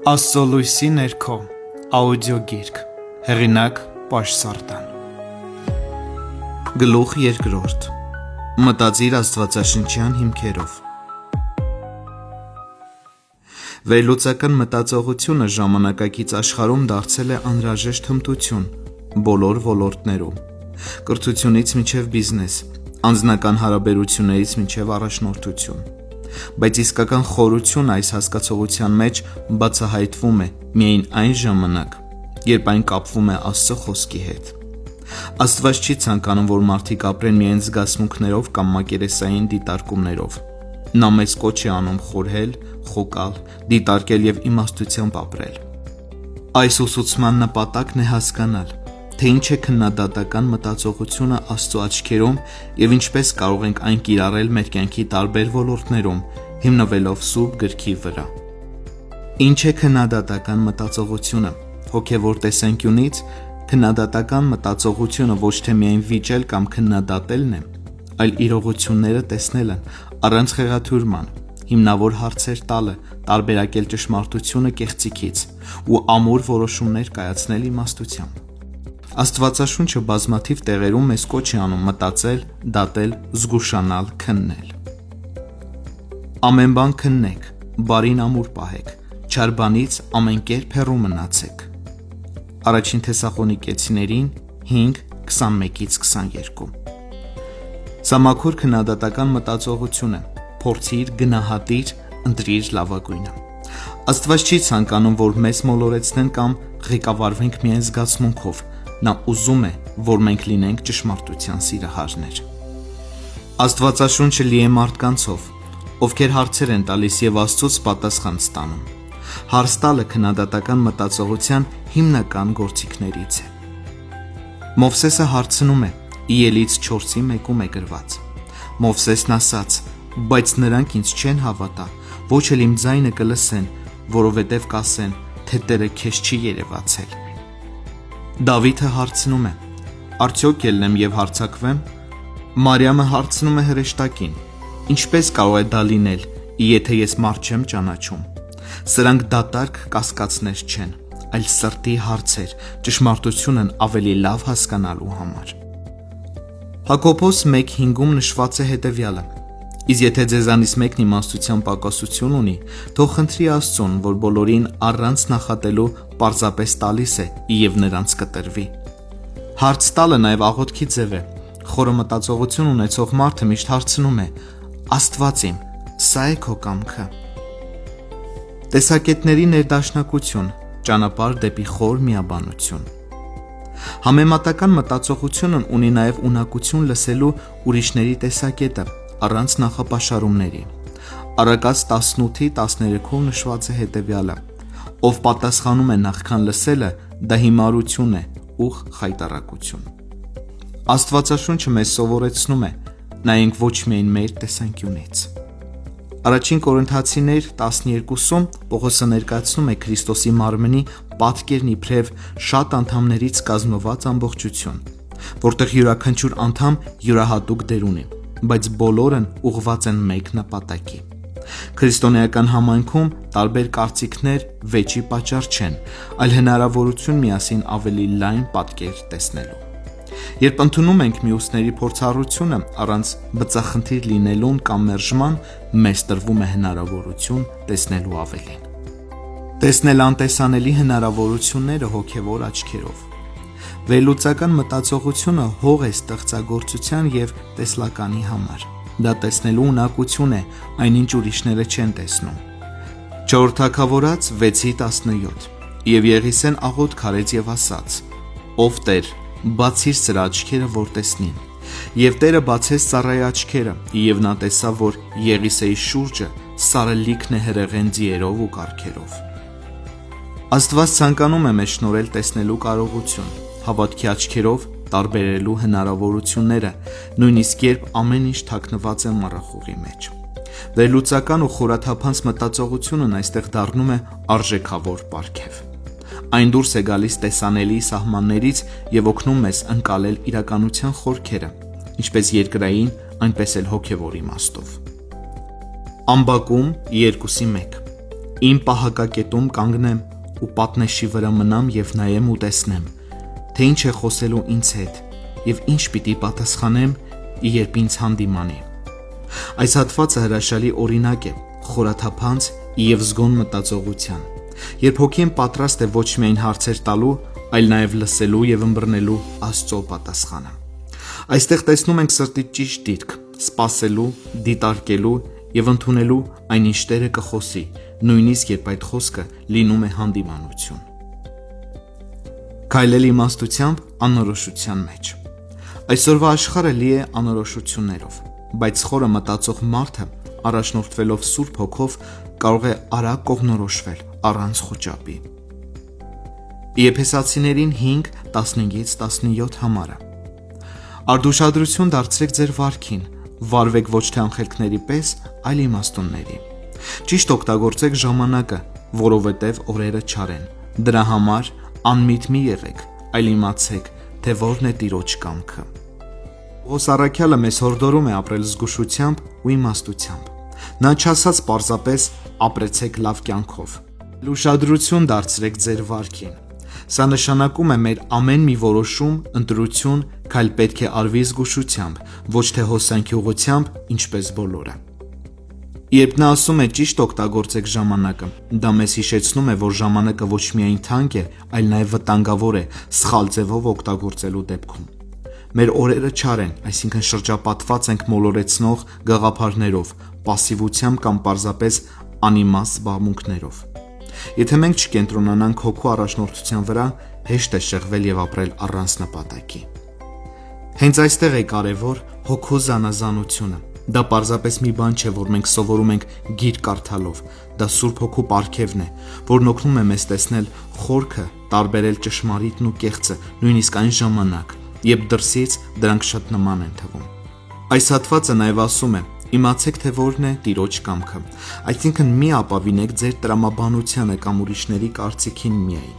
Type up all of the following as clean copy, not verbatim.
Աստծո լույսի ներքո աուդիոգիրք հեղինակ Պաշսարդան Գլուխ երկրորդ Մտածիր աստվածաշնչյան հիմքերով Վերլուծական մտածողությունը ժամանակակից աշխարհում դարձել է անհրաժեշտ հմտություն բոլոր ոլորտներում կրթությունից մինչև բիզնես անձնական հարաբերություններից մինչև առաջնորդություն բայց իսկական խորություն այս հասկացողության մեջ բացահայտվում է միայն այն ժամանակ, երբ այն կապվում է Աստծո խոսքի հետ։ Աստված չի ցանկանում, որ մարդիկ ապրեն միայն զգացմունքներով կամ մակերեսային դիտարկումներով։ Նա մեզ կոչ է անում խորհել, խոկալ, դիտարկել եւ իմաստությամբ ապրել։ Այս ուսուցման նպատակն է հասկանալ, թե ինչ է քննադատական մտածողությունը Աստծո աչքերում եւ ինչպես կարող ենք այն կիրառել մեր կյանքի տարբեր ոլորտներում, հիմնվելով Սուրբ Գրքի վրա։ Ինչ է քննադատական մտածողությունը։ Հոգևոր տեսանկյունից քննադատական մտածողությունը ոչ թե միայն վիճել կամ քննադատելն է, այլ իրողությունները տեսնելն առանց խեղաթյուրման, հիմնավոր հարցեր տալը, տարբերակել ճշմարտությունը կեղծիքից ու ամուր որոշումներ կայացնել իմաստությամբ։ Աստվածաշունչը բազմաթիվ տեղերում մեզ կոչ է անում մտածել, դատել, զգուշանալ, քննել։ Ամեն բան քննեք, բարին ամուր պահեք, չար բանից ամեն կերպ հեռու մնացեք։ Առաջին Թեսաղոնիկեցիներին 5:21-22 Սա մաքուր քննադատական մտածողություն է, փորձիր, գնահատիր, ընտրիր լավագույնը։ Աստված չի ցանկանում, որ մեզ մոլորեցնեն կամ ղեկավարվենք միայն զգացմունքով, նա ուզում է, որ մենք լինենք ճշմարտության սիրահարներ։ Աստվածաշունչը լի է մարդկանցով, ովքեր հարցեր են տալիս եւ Աստծուց պատասխան ստանում։ Հարց տալը քննադատական մտածողության հիմնական գործիքներից է։ Մովսեսը հարցնում է Իելից 4:1-ում է գրված. Մովսեսն ասաց. բայց նրանք ինձ չեն հավատա, ոչ էլ իմ ձայնը կլսեն, որովհետև կասեն, թե Տերը քեզ չի երևացել։ Դավիթը հարցնում է. արդյոք ելնեմ եւ հարձակվեմ։ Մարիամը հարցնում է հրեշտակին. ինչպես կարող է դա լինել, եթե ես մարդ չեմ ճանաչում։ Սրանք դատարկ կասկածներ չեն, այլ սրտի հարցեր, ճշմարտությունն ավելի լավ հասկանալու համար։ Հակոբոս 1:5-ում նշված է հետևյալը. Իսկ եթե ձեզանից մեկն իմաստության պակասություն ունի, թող խնդրի Աստծուն, որ բոլորին առանց նախատելու պարզապես տալիս է, եւ նրանց կտրվի։ Հարց տալը նաեւ աղոթքի ձև է։ Խորը մտածողություն ունեցող մարդը միշտ հարցնում է. Աստված իմ, սա է քո կամքը։ Տեսակետների ներդաշնակություն, ճանապարհ դեպի խոր միաբանություն։ Համեմատական մտածողությունն ունի նաեւ ունակություն լսելու ուրիշների տեսակետը առանց նախապաշարումների։ Առակաց 18:13-ում նշված է հետևյալը. ով պատասխանում է նախքան լսելը, դա հիմարություն է ու խայտառակություն։ Աստվածաշունչը մեզ սովորեցնում է, նայենք ոչ միայն մեր տեսանկյունից։ Առաջին Կորինթացիներ 12-ում Պողոսը ներկայացնում է Քրիստոսի մարմնի պատկերն իբրև շատ անդամներից կազմված ամբողջություն, որտեղ յուրաքանչյուր անդամ յուրահատուկ դեր ունի, բայց բոլորն ուղղված են մեկ նպատակի։ Քրիստոնեական համայնքում տարբեր կարծիքներ վեճի պատճառ չեն, այլ հնարավորություն միասին ավելի լայն պատկեր տեսնելու։ Երբ ընդունում ենք մյուսների փորձառությունը առանց բծախնդիր լինելուն կամ մերժման, մեզ տրվում է հնարավորություն տեսնելու ավելին։ Տեսնել անտեսանելի հնարավորությունները հոգևոր աչքերով։ Վերլուծական մտածողությունը հող է ստեղծագործության եւ տեսլականի համար։ Դա տեսնելու ունակություն է, այնինչ ուրիշները չեն տեսնում։ 4 Թագավորաց 6:17 Եվ Եղիսեն աղոթք արեց եւ ասաց. Ով Տեր, բացիր սրա աչքերը, որ տեսնին։ Եվ Տերը բացեց ծառայի աչքերը, եւ նա տեսավ, որ Եղիսեի շուրջը սարը լիքն է հրեղեն ձիերով ու կառքերով։ Աստված ցանկանում է մեզ շնորհել տեսնելու կարողություն, հավատքի աչքերով տարբերելու հնարավորությունները, նույնիսկ երբ ամեն ինչ թաքնված է մառախուղի մեջ։ Վերլուծական ու խորաթափանց մտածողությունն այստեղ դառնում է արժեքավոր պարգև։ Այն դուրս է գալիս տեսանելի սահմաններից եւ օգնում մեզ ընկալել իրականության խորքերը, ինչպես երկրային, այնպես էլ հոգևոր իմաստով։ Ամբակում 2:1 Իմ պահակակետում կանգնեմ ու պատնեշի վրա մնամ եւ նայեմ ու տեսնեմ, թե ինչ է խոսելու ինձ հետ եւ ինչ պիտի պատասխանեմ, երբ ինձ հանդիմանի։ Այս հատվածը հրաշալի օրինակ է խորաթափանց եւ զգոն մտածողության, երբ հոգին պատրաստ է ոչ միայն հարցեր տալու, այլ նաեւ լսելու եւ ըմբռնելու Աստծո պատասխանը։ Այստեղ տեսնում ենք սրտի ճիշտ դիրք, սպասելու, դիտարկելու եւ ընդունելու այնինչ Տերը կխոսի, նույնիսկ երբ այդ խոսքը լինում է հանդիմանություն։ Քայլել իմաստությամբ անորոշության մեջ։ Այսօրվա աշխարհը լի է անորոշություններով, բայց խորը մտածող մարդը, առաջնորդվելով Սուրբ Հոգով, կարող է արագ կողմնորոշվել առանց խոճապի։ Եփեսացիներին 5:15-17 համարը։ Արդուշադրություն դարձրեք ձեր վարքին, վարվեք ոչ թե անխելքների պես, այլ իմաստունների։ Ճիշտ օգտագործեք ժամանակը, որովհետև օրերը չար են։ Դրա համար անմիտ մի եղեք, այլ իմացեք, թե որն է Տիրոջ կամքը։ Պողոս առաքյալը մեզ հորդորում է ապրել զգուշությամբ ու իմաստությամբ։ Նա չասաց պարզապես ապրեցեք լավ կյանքով։ Ուշադրություն դարձրեք ձեր վարքին։ Սա նշանակում է մեր ամեն մի որոշում, ընտրություն, քայլ պետք է արվի զգուշությամբ, ոչ թե հոսանքի ուղղությամբ, ինչպես բոլորը։ Երբ նա ասում է ճիշտ օգտագործեք ժամանակը, դա մեզ հիշեցնում է, որ ժամանակը ոչ միայն թանկ է, այլ նաև վտանգավոր է սխալ ձևով օգտագործելու դեպքում։ Մեր օրերը չար են, այսինքն շրջապատված ենք մոլորեցնող գաղափարներով, պասիվությամբ կամ պարզապես անիմաստ զբաղմունքներով։ Եթե մենք չկենտրոնանանք հոգու առաջնորդության վրա, հեշտ է շեղվել եւ ապրել առանց նպատակի։ Հենց այստեղ է կարևոր հոգու զանազանությունը։ Դա պարզապես մի բան չէ, որ մենք սովորում ենք գիր կարդալով։ Դա Սուրբ Հոգու պարգևն է, որն օգնում է մեզ տեսնել խորքը, տարբերել ճշմարիտն ու կեղծը, նույնիսկ այն ժամանակ, երբ դրսից դրանք շատ նման են թվում։ Այս հատվածը նաև ասում է. իմացեք, թե որն է Տիրոջ կամքը, այսինքն մի ապավինեք ձեր տրամաբանությանը կամ ուրիշների կարծիքին միայն,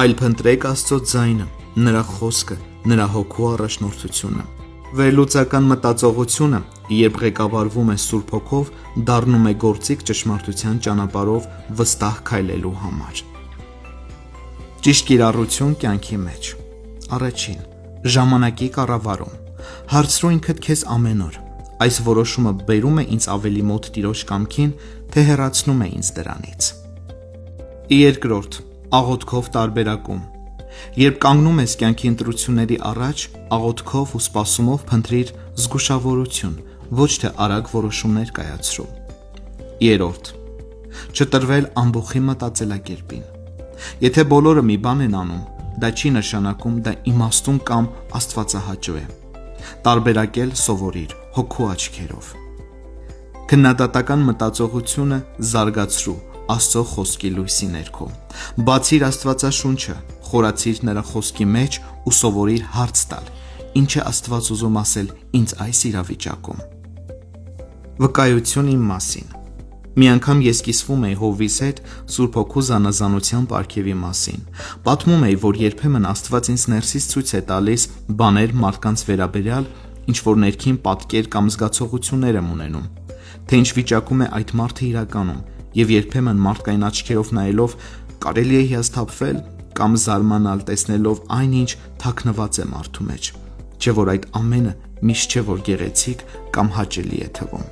այլ փնտրեք Աստծո ձայնը, նրա խոսքը, նրա հոգու առաջնորդությունը։ Վերլուծական մտածողությունը, երբ ղեկավարվում է Սուրբ Հոգով, դառնում է գործիք ճշմարտության ճանապարհով վստահ քայլելու համար։ Ճիշտ կիրառություն կյանքի մեջ։ Առաջին, ժամանակի կառավարում։ Հարցրու ինքդ քեզ ամեն օր. այս որոշումը բերում է ինձ ավելի մոտ Տիրոջ կամքին, թե հեռացնում է ինձ դրանից։ Երկրորդ, աղոթքով տարբերակում։ Երբ կանգնում ես կյանքի ընտրությունների առաջ, աղոթքով ու սպասումով փնտրիր զգուշավորություն, ոչ թե արագ որոշումներ կայացրու։ Երրորդ, չտրվել ամբողջի մտածելակերպին։ Եթե բոլորը մի բան են անում, դա չի նշանակում դա իմաստուն կամ աստվածահաճո է։ Տարբերակել սովորիր հոգու աչքերով։ Քննադատական մտածողությունը զարգացրու Աստծո խոսքի լույսի ներքո։ Բացիր Աստվածաշունչը, խորացիր նրա խոսքի մեջ ու սովորիր հարց տալ. ինչ է Աստված ուզում ասել ինձ այս իրավիճակում։ Վկայություն իմ մասին։ Մի անգամ ես կիսվում էի Հովվիս հետ Սուրբ Հոգու զանազանության պարգևի մասին։ Պատմում էի, որ երբեմն Աստված ինձ ներսից ցույց է տալիս բաներ մարդկանց վերաբերյալ, ինչ որ ներքին պատկեր կամ զգացողություններ եմ ունենում, թե ինչ վիճակում է այդ մարդը իրականում, եւ երբեմն մարդկային աչքերով նայելով կարելի է հիասթափվել կամ զարմանալ տեսնելով այնինչ թաքնված է մարդու մեջ, չէ որ այդ ամենը միշտ չէ որ գեղեցիկ կամ հաճելի է թվում։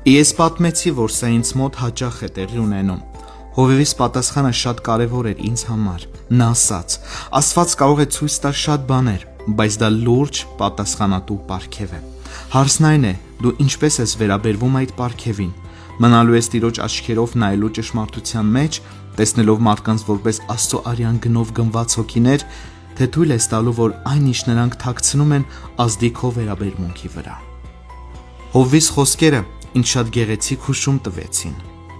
Ես պատմեցի, որ սա ինձ մոտ հաճախ է տեղի ունենում։ Հովվիս պատասխանը շատ կարևոր էր ինձ համար։ Նա ասաց. Աստված կարող է ցույց տալ շատ բաներ, բայց դա լուրջ պատասխանատու պարգև է։ Հարցն այն է, դու ինչպես ես վերաբերվում այդ պարգևին։ Մնալու ես Տիրոջ աչքերով նայելու ճշմարտության մեջ, տեսնելով մարդկանց որպես Աստծո արյան գնով գնված հոգիներ, թե թույլ ես տալու, որ այն ինչ նրանք թաքցնում են, ազդի քո վերաբերմունքի վրա։ Հովվիս խոսքերը ինձ շատ գեղեցիկ հուշում տվեցին։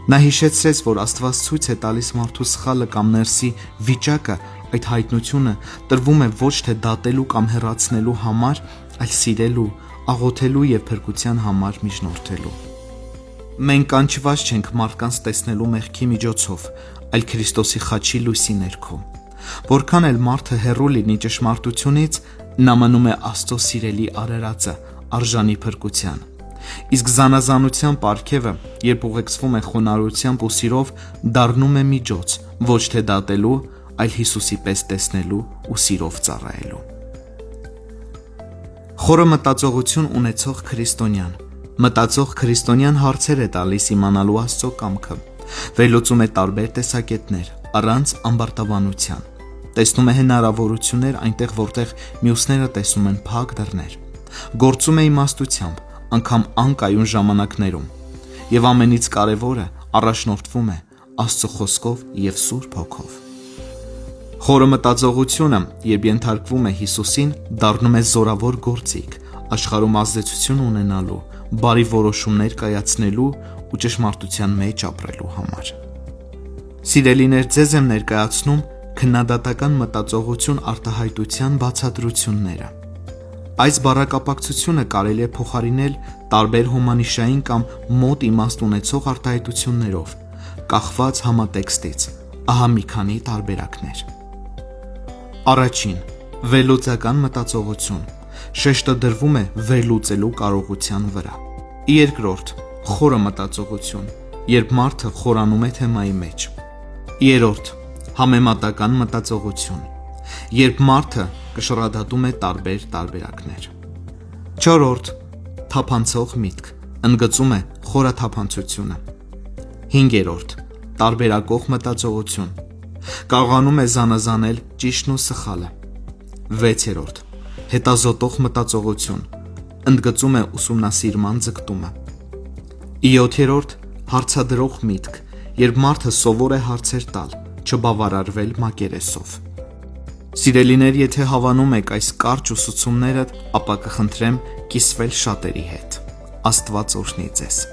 Նա հիշեցրեց, որ Աստված ցույց է տալիս մարդու սխալը կամ ներսի վիճակը, այդ հայտնությունը տրվում է ոչ թե դատելու կամ հեռացնելու համար, այլ սիրելու, աղոթելու եւ փրկության համար միջնորդելու։ Մենք կանչված չենք մարդկանց տեսնելու մեղքի միջոցով, այլ Քրիստոսի խաչի լույսի ներքո։ Որքան էլ մարդը հեռու լինի ճշմարտությունից, նա մնում է Աստծո սիրելի արարածը, արժանի փրկության։ Իսկ զանազանության պարգևը, երբ ուղեկցվում է խոնարհությամբ ու սիրով, դառնում է միջոց ոչ թե դատելու, այլ Հիսուսի պես տեսնելու ու սիրով ծառայելու։ Խորը մտածողություն ունեցող քրիստոնյան մտածող քրիստոնյան հարցեր է տալիս իմանալու Աստծո կամքը, վերլուծում է տարբեր տեսակետներ առանց ամբարտավանության, տեսնում է հնարավորություններ այնտեղ, որտեղ մյուսները տեսնում են փակ դռներ, գործում է իմաստությամբ, անգամ անկայուն ժամանակներում, եւ ամենից կարևորը առաջնորդվում է Աստծո խոսքով եւ Սուրբ Հոգով։ Խորը մտածողությունը, երբ ենթարկվում է Հիսուսին, դառնում է զորավոր գործիք, աշխարհում ազդեցություն ունենալու, բարի որոշումներ կայացնելու ու ճշմարտության մեջ ապրելու համար։ Սիրելիներ, ձեզ եմ ներկայացնում քննադատական մտածողություն արտահայտության բացատրությունները։ Այս բառակապակցությունը կարելի է փոխարինել տարբեր հոմանիշային կամ մոտ իմաստ ունեցող արտահայտություններով, կախված համատեքստից։ Ահա մի քանի տարբերակներ։ Առաջին՝ վերլուծական մտածողություն, շեշտը դրվում է վերլուծելու կարողության վրա։ Երկրորդ՝ խորը մտածողություն, երբ մարդը խորանում է թեմայի մեջ։ Երրորդ՝ համեմատական մտածողություն, երբ մարդը կշռադատում է տարբեր տարբերակներ։ Չորրորդ՝ թափանցող միտք, ընդգծում է խորաթափանցությունը։ Հինգերորդ՝ տարբերակող մտածողություն, կարողանում է զանազանել ճիշտն ու սխալը։ Վեցերորդ՝ հետազոտող մտածողություն, ընդգծում է ուսումնասիրման ձգտումը։ 7-րդ՝ հարցադրող միտք, երբ մարդը սովոր է հարցեր տալ, չբավարարվել մակերեսով։ Սիրելիներ, եթե հավանում եք այս կարճ ուսուցումները, ապա կխնդրեմ կիսվել շատերի հետ։ Աստված օրհնի ձեզ։